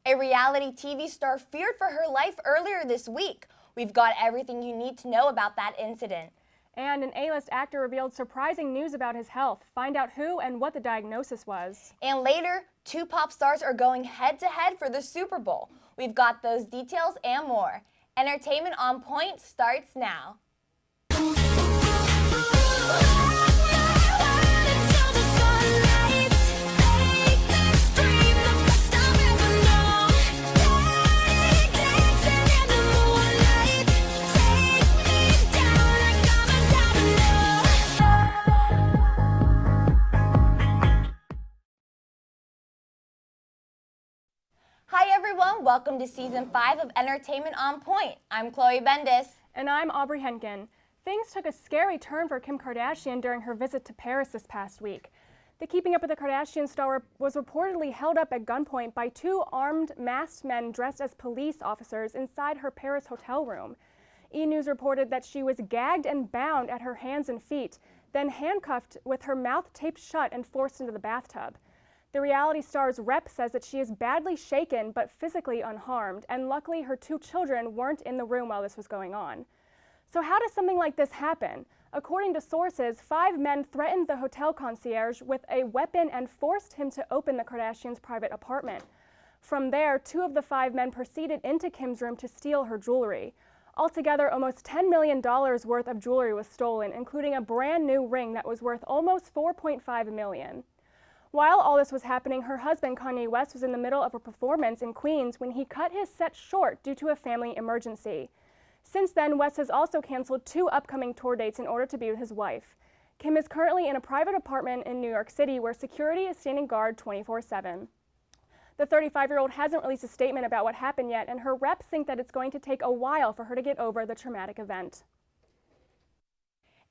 A reality TV star feared for her life earlier this week. We've got everything you need to know about that incident. And an A-list actor revealed surprising news about his health. Find out who and what the diagnosis was. And later, two pop stars are going head-to-head for the Super Bowl. We've got those details and more. Entertainment on Point starts now. Hi everyone, welcome to Season 5 of Entertainment on Point. I'm Chloe Bendis. And I'm Aubrey Henkin. Things took a scary turn for Kim Kardashian during her visit to Paris this past week. The Keeping Up with the Kardashian star was reportedly held up at gunpoint by two armed, masked men dressed as police officers inside her Paris hotel room. E! News reported that she was gagged and bound at her hands and feet, then handcuffed with her mouth taped shut and forced into the bathtub. The reality star's rep says that she is badly shaken but physically unharmed, and luckily her two children weren't in the room while this was going on. So how does something like this happen? According to sources, 5 men threatened the hotel concierge with a weapon and forced him to open the Kardashians' private apartment. From there, 2 of the 5 men proceeded into Kim's room to steal her jewelry. Altogether, almost $10 million worth of jewelry was stolen, including a brand new ring that was worth almost $4.5 million. While all this was happening, her husband, Kanye West, was in the middle of a performance in Queens when he cut his set short due to a family emergency. Since then, West has also canceled 2 upcoming tour dates in order to be with his wife. Kim is currently in a private apartment in New York City where security is standing guard 24/7. The 35-year-old hasn't released a statement about what happened yet, and her reps think that it's going to take a while for her to get over the traumatic event.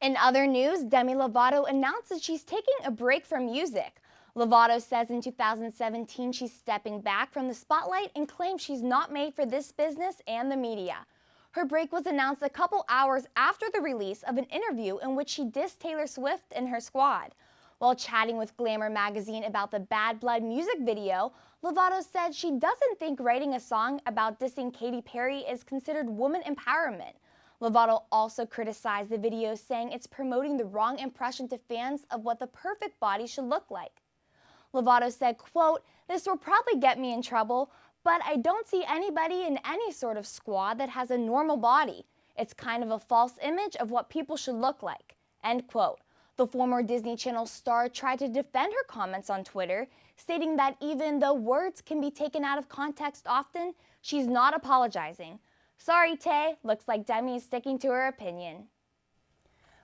In other news, Demi Lovato announced that she's taking a break from music. Lovato says in 2017 she's stepping back from the spotlight and claims she's not made for this business and the media. Her break was announced a couple hours after the release of an interview in which she dissed Taylor Swift and her squad. While chatting with Glamour magazine about the Bad Blood music video, Lovato said she doesn't think writing a song about dissing Katy Perry is considered woman empowerment. Lovato also criticized the video, saying it's promoting the wrong impression to fans of what the perfect body should look like. Lovato said, quote, "This will probably get me in trouble, but I don't see anybody in any sort of squad that has a normal body. It's kind of a false image of what people should look like," end quote. The former Disney Channel star tried to defend her comments on Twitter, stating that even though words can be taken out of context often, she's not apologizing. Sorry, Tay, looks like Demi is sticking to her opinion.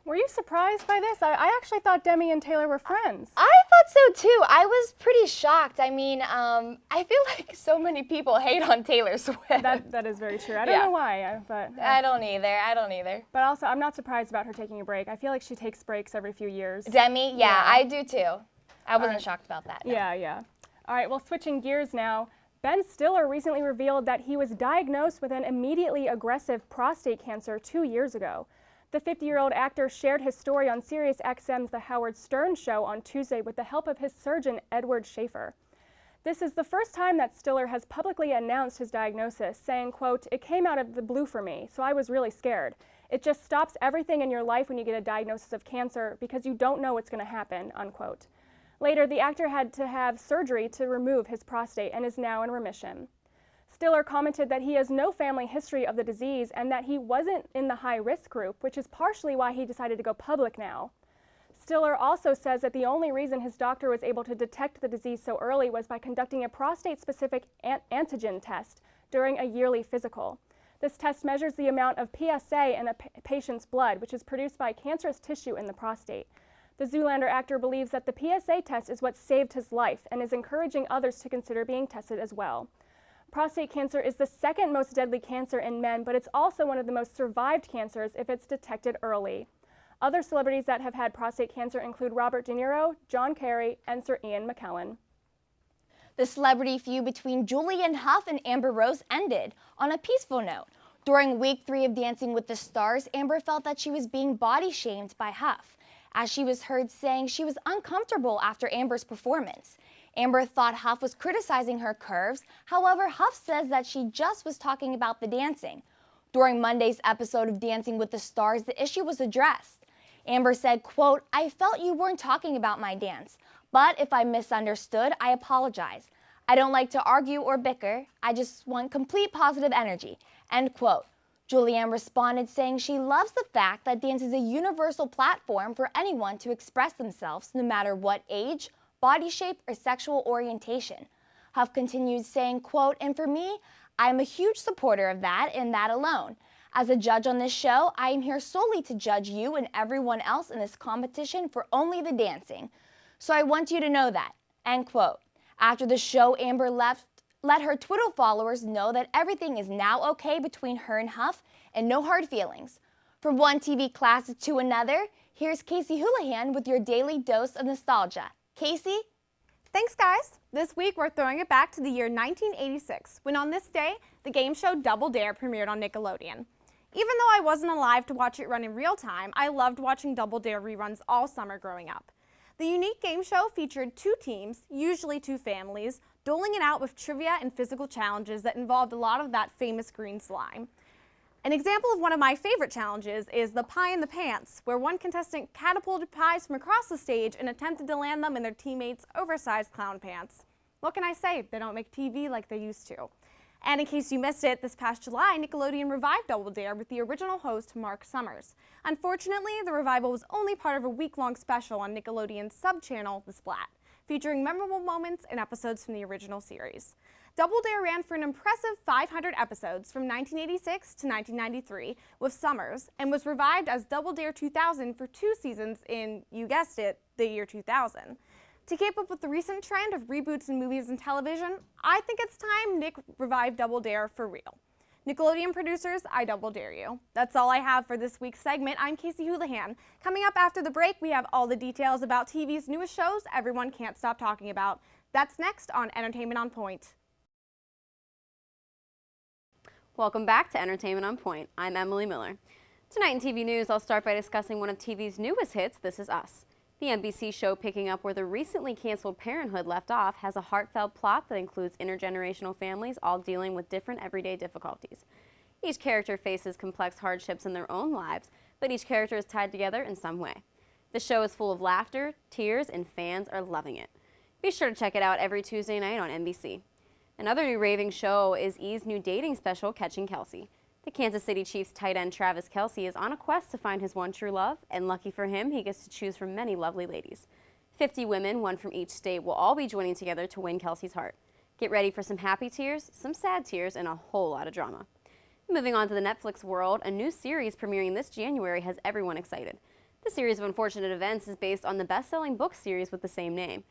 Were you surprised by this? I actually thought Demi and Taylor were friends. I thought so too. I was pretty shocked. I mean, I feel like so many people hate on Taylor Swift. That is very true. I don't know why, but... I don't either. But also, I'm not surprised about her taking a break. I feel like she takes breaks every few years. Demi? Yeah. I do too. I wasn't shocked about that. No. Yeah. All right, well, switching gears now. Ben Stiller recently revealed that he was diagnosed with an immediately aggressive prostate cancer 2 years ago. The 50-year-old actor shared his story on SiriusXM's The Howard Stern Show on Tuesday with the help of his surgeon, Edward Schaefer. This is the first time that Stiller has publicly announced his diagnosis, saying, quote, "It came out of the blue for me, so I was really scared. It just stops everything in your life when you get a diagnosis of cancer because you don't know what's going to happen," unquote. Later, the actor had to have surgery to remove his prostate and is now in remission. Stiller commented that he has no family history of the disease and that he wasn't in the high-risk group, which is partially why he decided to go public now. Stiller also says that the only reason his doctor was able to detect the disease so early was by conducting a prostate-specific antigen test during a yearly physical. This test measures the amount of PSA in a patient's blood, which is produced by cancerous tissue in the prostate. The Zoolander actor believes that the PSA test is what saved his life and is encouraging others to consider being tested as well. Prostate cancer is the second most deadly cancer in men, but it's also one of the most survived cancers if it's detected early. Other celebrities that have had prostate cancer include Robert De Niro, John Kerry, and Sir Ian McKellen. The celebrity feud between Julianne Hough and Amber Rose ended on a peaceful note. During week 3 of Dancing with the Stars, Amber felt that she was being body shamed by Hough, as she was heard saying she was uncomfortable after Amber's performance. Amber thought Huff was criticizing her curves. However, Huff says that she just was talking about the dancing. During Monday's episode of Dancing with the Stars, the issue was addressed. Amber said, quote, "I felt you weren't talking about my dance, but if I misunderstood, I apologize. I don't like to argue or bicker. I just want complete positive energy," end quote. Julianne responded saying she loves the fact that dance is a universal platform for anyone to express themselves no matter what age, body shape, or sexual orientation. Huff continued saying, quote, "And for me, I am a huge supporter of that and that alone. As a judge on this show, I am here solely to judge you and everyone else in this competition for only the dancing. So I want you to know that," end quote. After the show, Amber let her Twitter followers know that everything is now okay between her and Huff and no hard feelings. From one TV classic to another, here's Casey Houlihan with your daily dose of nostalgia. Casey? Thanks, guys. This week, we're throwing it back to the year 1986, when on this day, the game show Double Dare premiered on Nickelodeon. Even though I wasn't alive to watch it run in real time, I loved watching Double Dare reruns all summer growing up. The unique game show featured two teams, usually two families, doling it out with trivia and physical challenges that involved a lot of that famous green slime. An example of one of my favorite challenges is the pie in the pants, where one contestant catapulted pies from across the stage and attempted to land them in their teammates' oversized clown pants. What can I say? They don't make TV like they used to. And in case you missed it, this past July, Nickelodeon revived Double Dare with the original host, Mark Summers. Unfortunately, the revival was only part of a week-long special on Nickelodeon's sub-channel, The Splat, featuring memorable moments and episodes from the original series. Double Dare ran for an impressive 500 episodes from 1986 to 1993 with Summers, and was revived as Double Dare 2000 for 2 seasons in, you guessed it, the year 2000. To keep up with the recent trend of reboots in movies and television, I think it's time Nick revived Double Dare for real. Nickelodeon producers, I double dare you. That's all I have for this week's segment. I'm Casey Houlihan. Coming up after the break, we have all the details about TV's newest shows everyone can't stop talking about. That's next on Entertainment on Point. Welcome back to Entertainment on Point. I'm Emily Miller. Tonight in TV news, I'll start by discussing one of TV's newest hits, This Is Us. The NBC show, picking up where the recently canceled Parenthood left off, has a heartfelt plot that includes intergenerational families all dealing with different everyday difficulties. Each character faces complex hardships in their own lives, but each character is tied together in some way. The show is full of laughter, tears, and fans are loving it. Be sure to check it out every Tuesday night on NBC. Another new raving show is E's new dating special, Catching Kelsey. The Kansas City Chiefs tight end Travis Kelce is on a quest to find his one true love, and lucky for him, he gets to choose from many lovely ladies. 50 women, one from each state, will all be joining together to win Kelce's heart. Get ready for some happy tears, some sad tears, and a whole lot of drama. Moving on to the Netflix world, a new series premiering this January has everyone excited. The series of unfortunate events is based on the best-selling book series with the same name.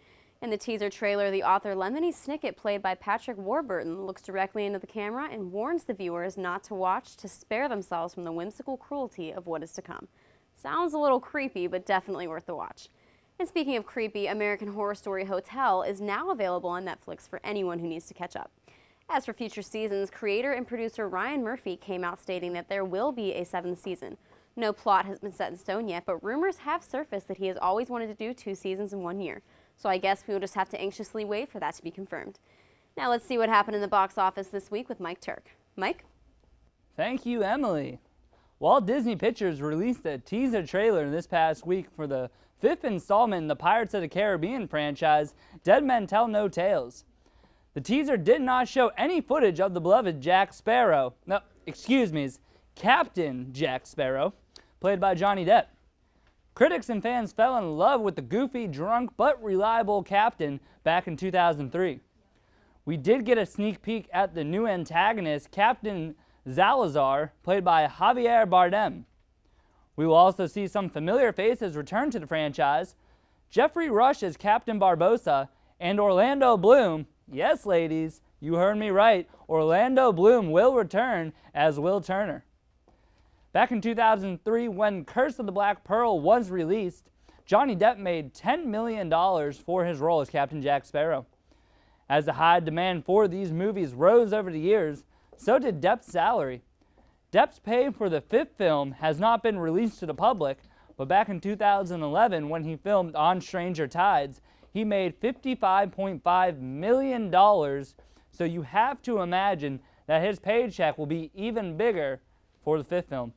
In the teaser trailer, the author Lemony Snicket, played by Patrick Warburton, looks directly into the camera and warns the viewers not to watch to spare themselves from the whimsical cruelty of what is to come. Sounds a little creepy, but definitely worth the watch. And speaking of creepy, American Horror Story Hotel is now available on Netflix for anyone who needs to catch up. As for future seasons, creator and producer Ryan Murphy came out stating that there will be a 7th season. No plot has been set in stone yet, but rumors have surfaced that he has always wanted to do 2 seasons in 1 year. So I guess we will just have to anxiously wait for that to be confirmed. Now let's see what happened in the box office this week with Mike Turk. Mike? Thank you, Emily. Walt Disney Pictures released a teaser trailer this past week for the 5th installment in the Pirates of the Caribbean franchise, Dead Men Tell No Tales. The teaser did not show any footage of the beloved Jack Sparrow. No, excuse me, Captain Jack Sparrow, played by Johnny Depp. Critics and fans fell in love with the goofy, drunk, but reliable captain back in 2003. We did get a sneak peek at the new antagonist, Captain Zalazar, played by Javier Bardem. We will also see some familiar faces return to the franchise. Jeffrey Rush as Captain Barbossa, and Orlando Bloom, yes ladies, you heard me right, Orlando Bloom will return as Will Turner. Back in 2003, when Curse of the Black Pearl was released, Johnny Depp made $10 million for his role as Captain Jack Sparrow. As the high demand for these movies rose over the years, so did Depp's salary. Depp's pay for the 5th film has not been released to the public, but back in 2011, when he filmed On Stranger Tides, he made $55.5 million, so you have to imagine that his paycheck will be even bigger for the fifth film.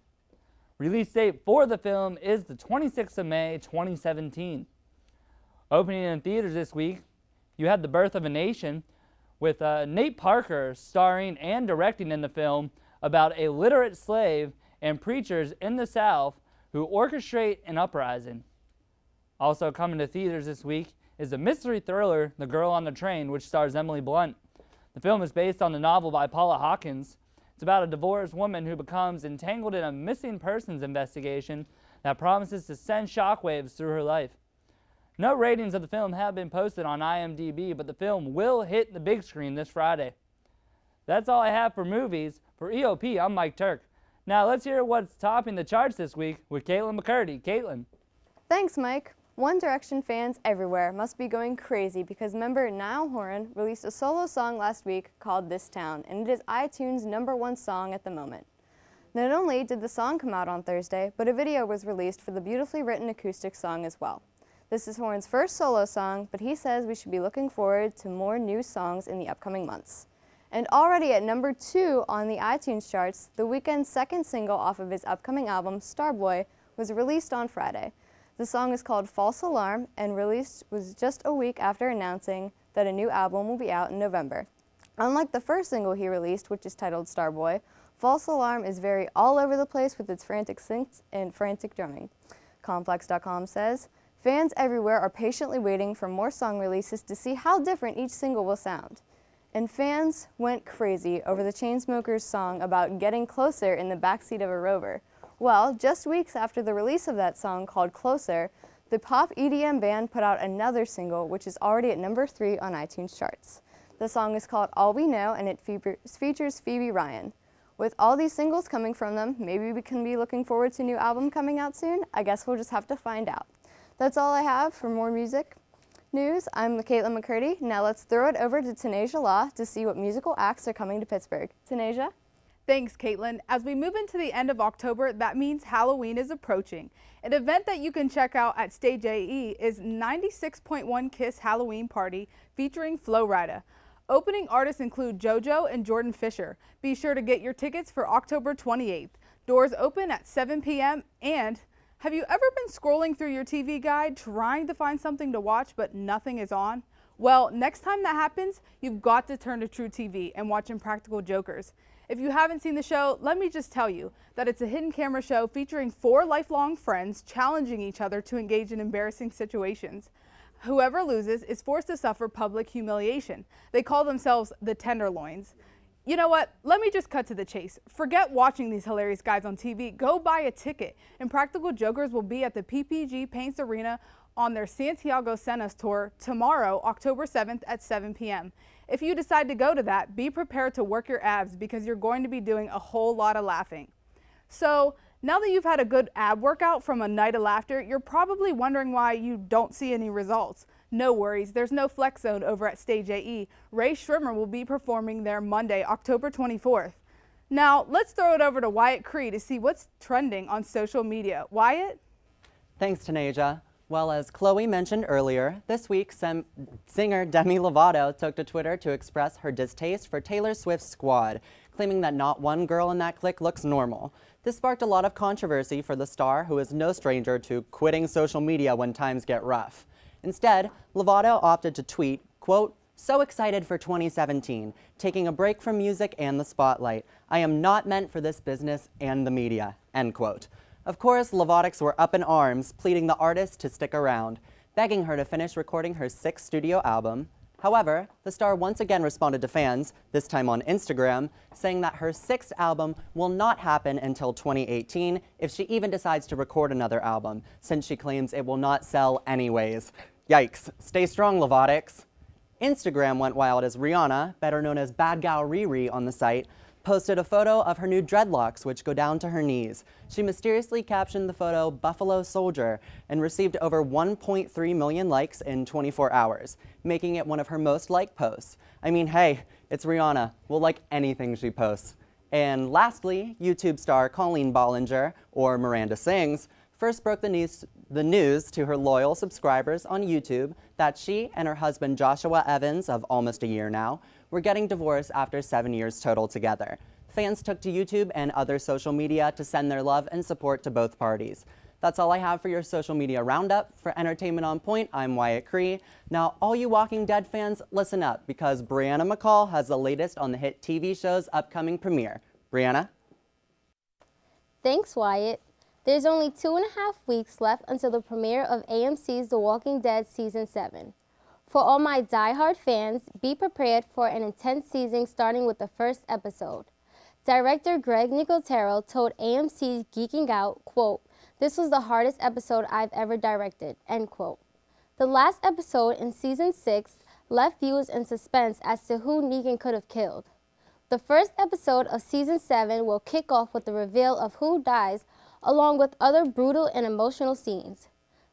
Release date for the film is the 26th of May, 2017. Opening in theaters this week, you had The Birth of a Nation, with Nate Parker starring and directing in the film about a literate slave and preachers in the South who orchestrate an uprising. Also coming to theaters this week is the mystery thriller The Girl on the Train, which stars Emily Blunt. The film is based on the novel by Paula Hawkins. It's about a divorced woman who becomes entangled in a missing persons investigation that promises to send shockwaves through her life. No ratings of the film have been posted on IMDb, but the film will hit the big screen this Friday. That's all I have for movies. For EOP, I'm Mike Turk. Now let's hear what's topping the charts this week with Caitlin McCurdy. Caitlin. Thanks, Mike. One Direction fans everywhere must be going crazy because member Niall Horan released a solo song last week called This Town, and it is iTunes' #1 song at the moment. Not only did the song come out on Thursday, but a video was released for the beautifully written acoustic song as well. This is Horan's first solo song, but he says we should be looking forward to more new songs in the upcoming months. And already at '2 on the iTunes charts, The Weeknd's second single off of his upcoming album, Starboy, was released on Friday. The song is called False Alarm and released was just a week after announcing that a new album will be out in November. Unlike the first single he released, which is titled Starboy, False Alarm is very all over the place with its frantic synths and frantic drumming. Complex.com says, fans everywhere are patiently waiting for more song releases to see how different each single will sound. And fans went crazy over the Chainsmokers' song about getting closer in the backseat of a Rover. Well, just weeks after the release of that song called Closer, the pop EDM band put out another single which is already at #3 on iTunes charts. The song is called All We Know and it features Phoebe Ryan. With all these singles coming from them, maybe we can be looking forward to a new album coming out soon? I guess we'll just have to find out. That's all I have for more music news. I'm Caitlin McCurdy. Now let's throw it over to Tanasia Law to see what musical acts are coming to Pittsburgh. Tanasia? Thanks, Caitlin. As we move into the end of October, that means Halloween is approaching. An event that you can check out at Stage AE is 96.1 Kiss Halloween Party featuring Flo Rida. Opening artists include JoJo and Jordan Fisher. Be sure to get your tickets for October 28th. Doors open at 7 p.m. And have you ever been scrolling through your TV guide trying to find something to watch but nothing is on? Well, next time that happens, you've got to turn to True TV and watch Impractical Jokers. If you haven't seen the show, let me just tell you that it's a hidden camera show featuring 4 lifelong friends challenging each other to engage in embarrassing situations. Whoever loses is forced to suffer public humiliation. They call themselves the Tenderloins. You know what? Let me just cut to the chase. Forget watching these hilarious guys on TV. Go buy a ticket. Impractical Jokers will be at the PPG Paints Arena on their Santiago Cenas tour tomorrow, October 7th at 7 p.m. If you decide to go to that, be prepared to work your abs because you're going to be doing a whole lot of laughing. So now that you've had a good ab workout from a night of laughter, you're probably wondering why you don't see any results. No worries, there's no flex zone over at Stage AE. Ray Schrimmer will be performing there Monday, October 24th. Now, let's throw it over to Wyatt Cree to see what's trending on social media. Wyatt? Thanks, Tanasia. Well, as Chloe mentioned earlier, this week singer Demi Lovato took to Twitter to express her distaste for Taylor Swift's squad, claiming that not one girl in that clique looks normal. This sparked a lot of controversy for the star, who is no stranger to quitting social media when times get rough. Instead, Lovato opted to tweet, quote, "So excited for 2017, taking a break from music and the spotlight. I am not meant for this business and the media," end quote. Of course, Lovatics were up in arms, pleading the artist to stick around, begging her to finish recording her 6th studio album. However, the star once again responded to fans, this time on Instagram, saying that her 6th album will not happen until 2018 if she even decides to record another album, since she claims it will not sell anyways. Yikes. Stay strong, Lovatics. Instagram went wild as Rihanna, better known as Bad Gal Riri on the site, posted a photo of her new dreadlocks, which go down to her knees. She mysteriously captioned the photo Buffalo Soldier and received over 1.3 million likes in 24 hours, making it one of her most liked posts. I mean, hey, it's Rihanna. We'll like anything she posts. And lastly, YouTube star Colleen Bollinger, or Miranda Sings, first broke the news to her loyal subscribers on YouTube that she and her husband Joshua Evans, of almost a year now, were getting divorced after 7 years total together. Fans took to YouTube and other social media to send their love and support to both parties. That's all I have for your social media roundup. For Entertainment on Point, I'm Wyatt Cree. Now, all you Walking Dead fans, listen up, because Brianna McCall has the latest on the hit TV show's upcoming premiere. Brianna? Thanks, Wyatt. There's only 2.5 weeks left until the premiere of AMC's The Walking Dead Season 7. For all my die-hard fans, be prepared for an intense season starting with the first episode. Director Greg Nicotero told AMC's Geeking Out, quote, "This was the hardest episode I've ever directed," end quote. The last episode in Season 6 left viewers in suspense as to who Negan could have killed. The first episode of Season 7 will kick off with the reveal of who dies, along with other brutal and emotional scenes.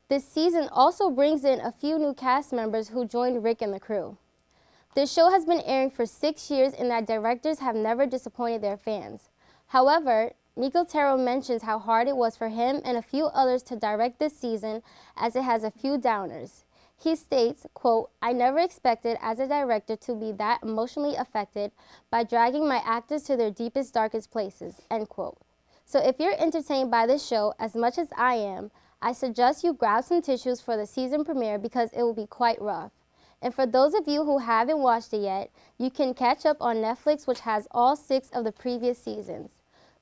This season also brings in a few new cast members who joined Rick and the crew. The show has been airing for 6 years and that directors have never disappointed their fans. However, Nicotero mentions how hard it was for him and a few others to direct this season, as it has a few downers. He states, quote, "I never expected as a director to be that emotionally affected by dragging my actors to their deepest, darkest places," end quote. So if you're entertained by this show as much as I am, I suggest you grab some tissues for the season premiere because it will be quite rough. And for those of you who haven't watched it yet, you can catch up on Netflix, which has all 6 of the previous seasons.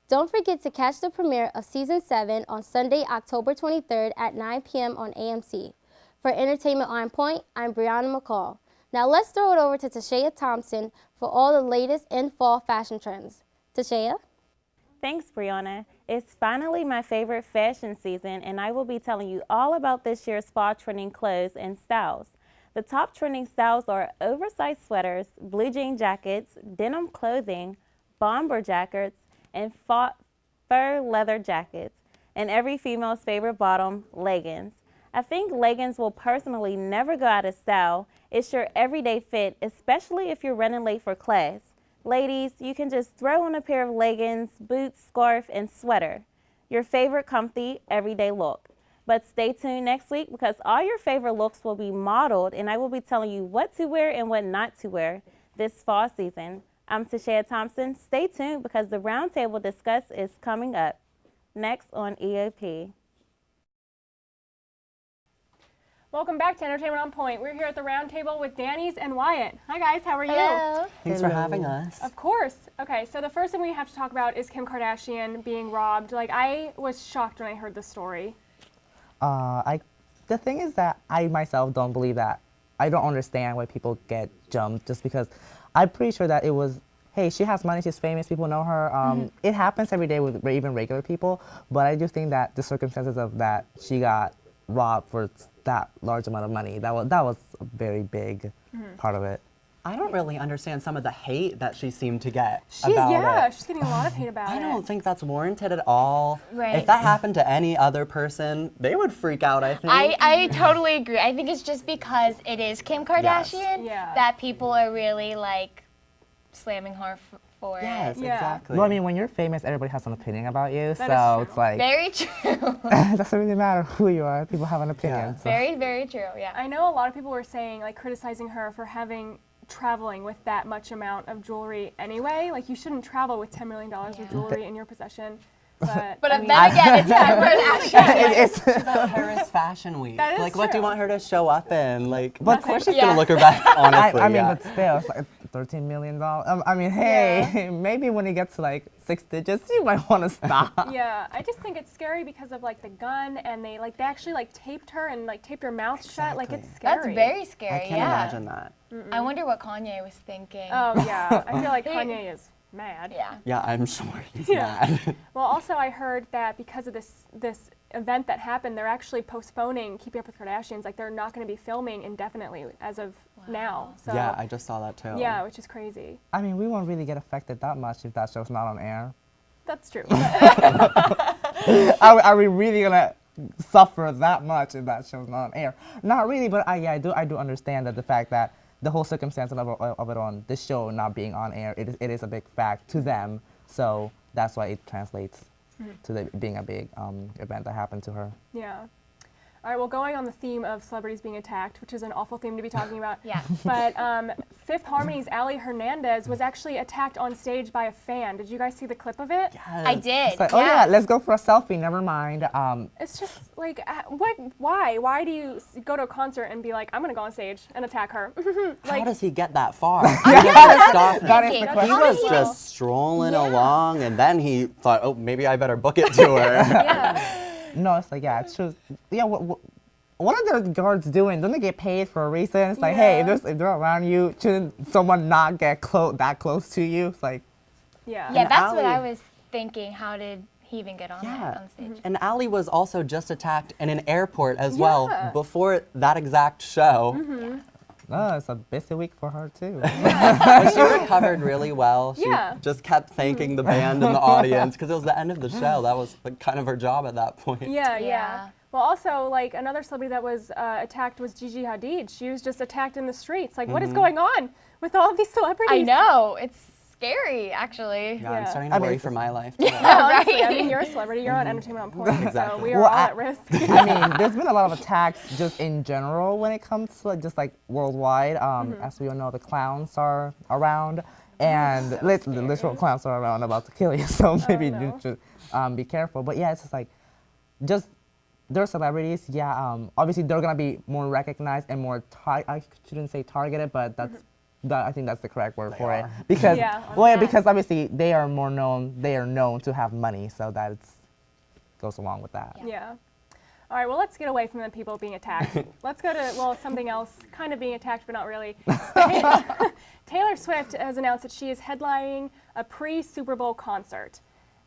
Don't forget to catch the premiere of Season 7 on Sunday, October 23rd at 9 p.m. on AMC. For Entertainment on Point, I'm Brianna McCall. Now let's throw it over to Tashea Thompson for all the latest in fall fashion trends. Tashea? Thanks, Brianna. It's finally my favorite fashion season, and I will be telling you all about this year's fall trending clothes and styles. The top trending styles are oversized sweaters, blue jean jackets, denim clothing, bomber jackets, and fur leather jackets, and every female's favorite bottom, leggings. I think leggings will personally never go out of style. It's your everyday fit, especially if you're running late for class. Ladies, you can just throw on a pair of leggings, boots, scarf, and sweater. Your favorite comfy, everyday look. But stay tuned next week because all your favorite looks will be modeled, and I will be telling you what to wear and what not to wear this fall season. I'm Tashea Thompson. Stay tuned because the Roundtable Discuss is coming up. Next on EOP. Welcome back to Entertainment on Point. We're here at the Roundtable with Danny's and Wyatt. Hi guys, how are you? Hello. Thanks for having us. Of course. Okay, so the first thing we have to talk about is Kim Kardashian being robbed. Like, I was shocked when I heard the story. The thing is that I myself don't believe that. I don't understand why people get jumped just because I'm pretty sure that it was, hey, she has money, she's famous, people know her. It happens every day with even regular people, but I do think that the circumstances of that she got robbed for that large amount of money, that was a very big part of it. I don't really understand some of the hate that she seemed to get about it. She's getting a lot of hate about it. I don't think that's warranted at all. Right. If that happened to any other person, they would freak out, I think. I totally agree. I think it's just because it is Kim Kardashian that people are really like slamming her for Yes, it. exactly. Well, I mean, when you're famous, everybody has an opinion about you, That so is it's like, Very true. it doesn't really matter who you are, people have an opinion. So. Very, very true, yeah. I know a lot of people were saying, like, criticizing her for traveling with that much amount of jewelry anyway. Like, you shouldn't travel with $10 million of jewelry in your possession. But But then again, it's Kim She's at Paris Fashion Week. That is Like, what do you true. want her to show up in? Like, But of course she's gonna look her best, honestly. I mean, but still, it's like $13 million. I mean, hey, maybe when you get to like 6 digits, you might want to stop. yeah, I just think it's scary because of like the gun, and they actually like taped her and like taped her mouth shut. Like, it's Exactly. scary. That's very scary, I can't imagine that. I wonder what Kanye was thinking. Oh yeah, I feel like Kanye is mad. Yeah. Yeah, I'm sure he's Yeah. mad. Well, also I heard that because of this event that happened, they're actually postponing Keeping Up with Kardashians. Like, they're not going to be filming indefinitely as of now. So Yeah, I just saw that too. yeah, which is crazy. I mean, we won't really get affected that much if that show's not on air. That's true. Are we really gonna suffer that much if that show's not on air? Not really, but I do understand that the fact that the whole circumstance of it on this show not being on air, it is a big fact to them. So that's why it translates to being a big event that happened to her. Yeah. All right, well, going on the theme of celebrities being attacked, which is an awful theme to be talking about. Yeah. But Fifth Harmony's Ali Hernandez was actually attacked on stage by a fan. Did you guys see the clip of it? Yes. I did. It's like, oh yeah, let's go for a selfie. Never mind. It's just like, what? Why? Why do you go to a concert and be like, I'm gonna go on stage and attack her? How does he get that far? That is the He question. was just strolling along, and then he thought, oh, maybe I better book it to her. Yeah. No, it's like, yeah, it's true. Yeah, what are the guards doing? Don't they get paid for a reason? It's like, hey, if they're around you, shouldn't someone not get that close to you? It's like, Yeah. Yeah, that's what Ali- I was thinking. How did he even get on on stage? And Ali was also just attacked in an airport as well before that exact show. oh, it's a busy week for her too. But she recovered really well. She Yeah. just kept thanking the band and the audience because it was the end of the show. That was like, kind of her job at that point. Yeah. Well, also, like, another celebrity that was attacked was Gigi Hadid. She was just attacked in the streets. Like, what is going on with all of these celebrities? I know. It's scary, actually. Yeah, I'm starting to worry for my life. Too. Yeah, honestly, I mean, you're a celebrity. You're on Entertainment on Point, so Exactly. we are all at risk. I mean, there's been a lot of attacks just in general when it comes to just like worldwide. As we all know, the clowns are around, and the literal clowns are around about to kill you. So maybe you should be careful. But yeah, it's just like, they're celebrities. Yeah, obviously they're gonna be more recognized and more. I shouldn't say targeted, but I think that's the correct word for it. Because because obviously they are more known. They are known to have money, so that goes along with that. Yeah. All right, well, let's get away from the people being attacked. Let's go to, well, something else, kind of being attacked, but not really. Taylor Swift has announced that she is headlining a pre-Super Bowl concert.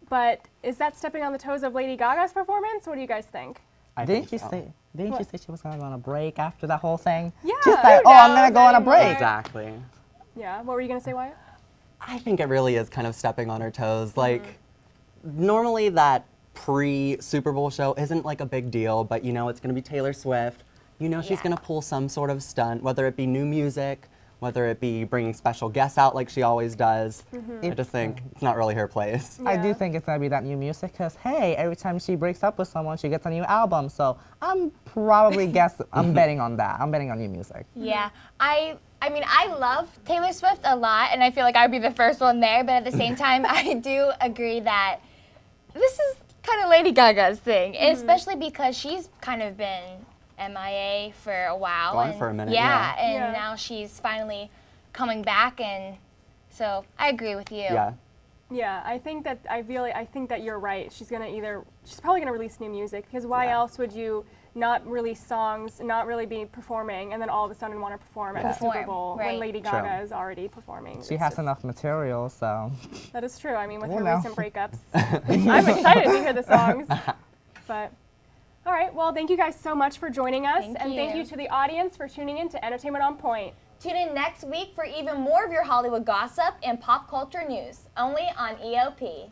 But is that stepping on the toes of Lady Gaga's performance? What do you guys think? Didn't she say she was gonna go on a break after that whole thing? Yeah. She's like, oh, I'm gonna go on a break. Exactly. Yeah, what were you going to say, Wyatt? I think it really is kind of stepping on her toes. Like, normally that pre-Super Bowl show isn't like a big deal, but you know it's gonna be Taylor Swift. You know she's gonna pull some sort of stunt, whether it be new music, whether it be bringing special guests out like she always does. I just think it's not really her place. I do think it's gonna be that new music because hey, every time she breaks up with someone, she gets a new album. So I'm probably I'm betting on that. I'm betting on new music. Yeah, I mean, I love Taylor Swift a lot, and I feel like I'd be the first one there. But at the same time, I do agree that this is kind of Lady Gaga's thing, especially because she's kind of been MIA for a while. Gone for a minute, and now she's finally coming back, and so I agree with you. Yeah. Yeah, I think that you're right. She's probably gonna release new music because why else would you not release songs, not really be performing, and then all of a sudden want to perform at the Super Bowl when Lady Gaga is already performing? She has enough material, so. That is true. I mean, with her recent breakups, I'm excited to hear the songs. But all right, well, thank you guys so much for joining us, thank you to the audience for tuning in to Entertainment on Point. Tune in next week for even more of your Hollywood gossip and pop culture news, only on EOP.